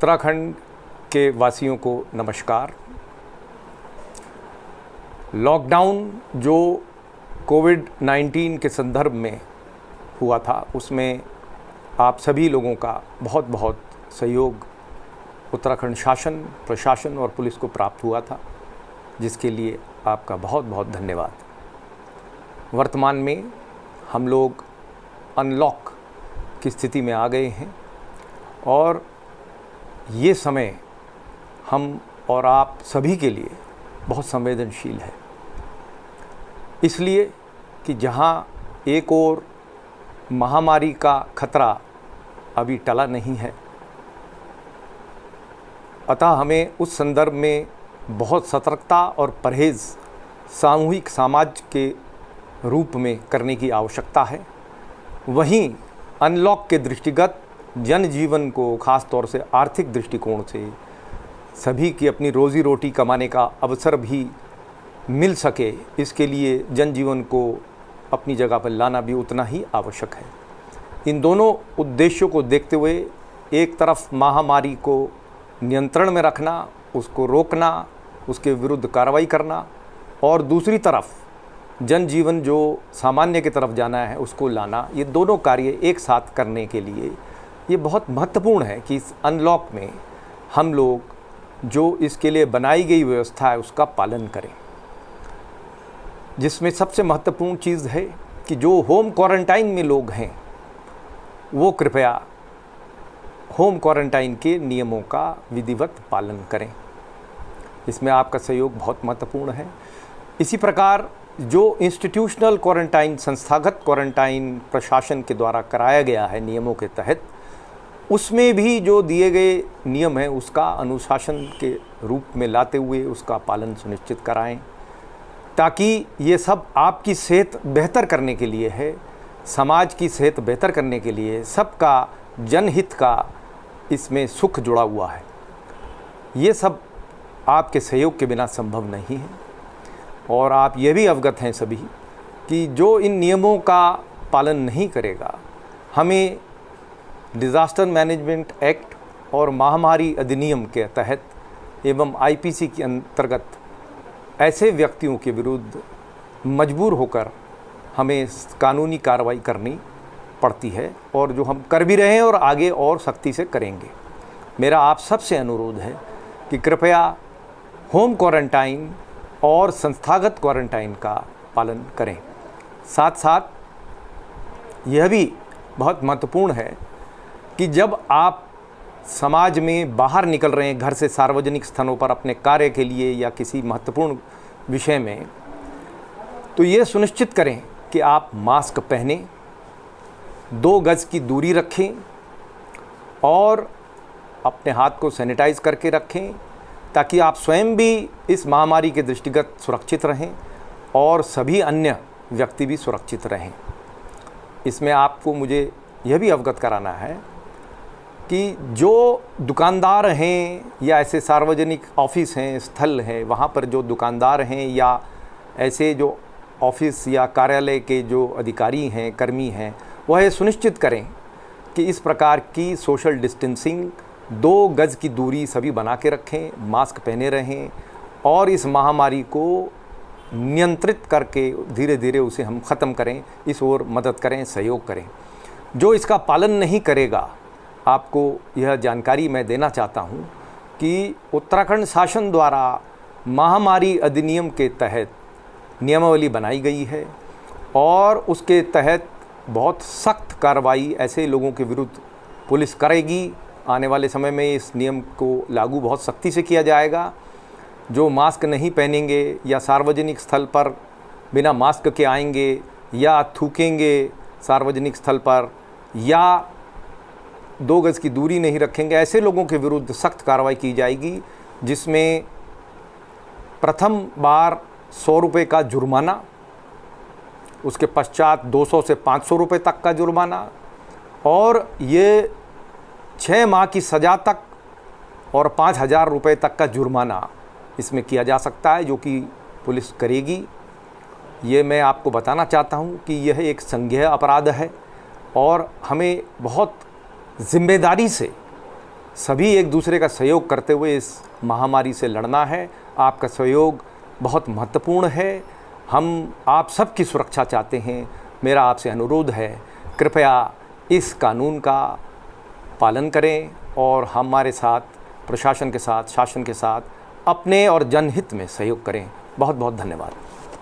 उत्तराखंड के वासियों को नमस्कार। लॉकडाउन जो कोविड-19 के संदर्भ में हुआ था, उसमें आप सभी लोगों का बहुत बहुत सहयोग उत्तराखंड शासन, प्रशासन और पुलिस को प्राप्त हुआ था, जिसके लिए आपका बहुत बहुत धन्यवाद। वर्तमान में हम लोग अनलॉक की स्थिति में आ गए हैं और ये समय हम और आप सभी के लिए बहुत संवेदनशील है, इसलिए कि जहाँ एक ओर महामारी का खतरा अभी टला नहीं है, अतः हमें उस संदर्भ में बहुत सतर्कता और परहेज़ सामूहिक समाज के रूप में करने की आवश्यकता है। वहीं अनलॉक के दृष्टिगत जनजीवन को ख़ास तौर से आर्थिक दृष्टिकोण से सभी की अपनी रोज़ी रोटी कमाने का अवसर भी मिल सके, इसके लिए जनजीवन को अपनी जगह पर लाना भी उतना ही आवश्यक है। इन दोनों उद्देश्यों को देखते हुए एक तरफ महामारी को नियंत्रण में रखना, उसको रोकना, उसके विरुद्ध कार्रवाई करना, और दूसरी तरफ जनजीवन जो सामान्य की तरफ जाना है उसको लाना, ये दोनों कार्य एक साथ करने के लिए ये बहुत महत्वपूर्ण है कि इस अनलॉक में हम लोग जो इसके लिए बनाई गई व्यवस्था है उसका पालन करें। जिसमें सबसे महत्वपूर्ण चीज़ है कि जो होम क्वारंटाइन में लोग हैं वो कृपया होम क्वारंटाइन के नियमों का विधिवत पालन करें। इसमें आपका सहयोग बहुत महत्वपूर्ण है। इसी प्रकार जो इंस्टीट्यूशनल क्वारंटाइन, संस्थागत क्वारंटाइन प्रशासन के द्वारा कराया गया है नियमों के तहत, उसमें भी जो दिए गए नियम हैं उसका अनुशासन के रूप में लाते हुए उसका पालन सुनिश्चित कराएं, ताकि ये सब आपकी सेहत बेहतर करने के लिए है, समाज की सेहत बेहतर करने के लिए, सबका जनहित का इसमें सुख जुड़ा हुआ है। ये सब आपके सहयोग के बिना संभव नहीं है। और आप ये भी अवगत हैं सभी कि जो इन नियमों का पालन नहीं करेगा, हमें डिज़ास्टर मैनेजमेंट एक्ट और महामारी अधिनियम के तहत एवं आईपीसी के अंतर्गत ऐसे व्यक्तियों के विरुद्ध मजबूर होकर हमें कानूनी कार्रवाई करनी पड़ती है, और जो हम कर भी रहे हैं और आगे और सख्ती से करेंगे। मेरा आप सबसे अनुरोध है कि कृपया होम क्वारंटाइन और संस्थागत क्वारंटाइन का पालन करें। साथ साथ यह भी बहुत महत्वपूर्ण है कि जब आप समाज में बाहर निकल रहे हैं, घर से सार्वजनिक स्थानों पर अपने कार्य के लिए या किसी महत्वपूर्ण विषय में, तो ये सुनिश्चित करें कि आप मास्क पहनें, 2 गज की दूरी रखें और अपने हाथ को सैनिटाइज करके रखें, ताकि आप स्वयं भी इस महामारी के दृष्टिगत सुरक्षित रहें और सभी अन्य व्यक्ति भी सुरक्षित रहें। इसमें आपको मुझे यह भी अवगत कराना है कि जो दुकानदार हैं या ऐसे सार्वजनिक ऑफिस हैं, स्थल हैं, वहाँ पर जो दुकानदार हैं या ऐसे जो ऑफिस या कार्यालय के जो अधिकारी हैं, कर्मी हैं, वह ये सुनिश्चित करें कि इस प्रकार की सोशल डिस्टेंसिंग, 2 गज की दूरी सभी बना के रखें, मास्क पहने रहें और इस महामारी को नियंत्रित करके धीरे धीरे उसे हम ख़त्म करें, इस ओर मदद करें, सहयोग करें। जो इसका पालन नहीं करेगा, आपको यह जानकारी मैं देना चाहता हूँ कि उत्तराखंड शासन द्वारा महामारी अधिनियम के तहत नियमावली बनाई गई है और उसके तहत बहुत सख्त कार्रवाई ऐसे लोगों के विरुद्ध पुलिस करेगी। आने वाले समय में इस नियम को लागू बहुत सख्ती से किया जाएगा। जो मास्क नहीं पहनेंगे या सार्वजनिक स्थल पर बिना मास्क के आएंगे या थूकेंगे सार्वजनिक स्थल पर या 2 गज की दूरी नहीं रखेंगे, ऐसे लोगों के विरुद्ध सख्त कार्रवाई की जाएगी, जिसमें प्रथम बार 100 रुपये का जुर्माना, उसके पश्चात 200 से 500 रुपये तक का जुर्माना, और ये 6 माह की सज़ा तक और 5,000 रुपये तक का जुर्माना इसमें किया जा सकता है, जो कि पुलिस करेगी। ये मैं आपको बताना चाहता हूँ कि यह एक संज्ञेय अपराध है और हमें बहुत ज़िम्मेदारी से सभी एक दूसरे का सहयोग करते हुए इस महामारी से लड़ना है। आपका सहयोग बहुत महत्वपूर्ण है। हम आप सबकी सुरक्षा चाहते हैं। मेरा आपसे अनुरोध है, कृपया इस कानून का पालन करें और हमारे साथ, प्रशासन के साथ, शासन के साथ अपने और जनहित में सहयोग करें। बहुत बहुत धन्यवाद।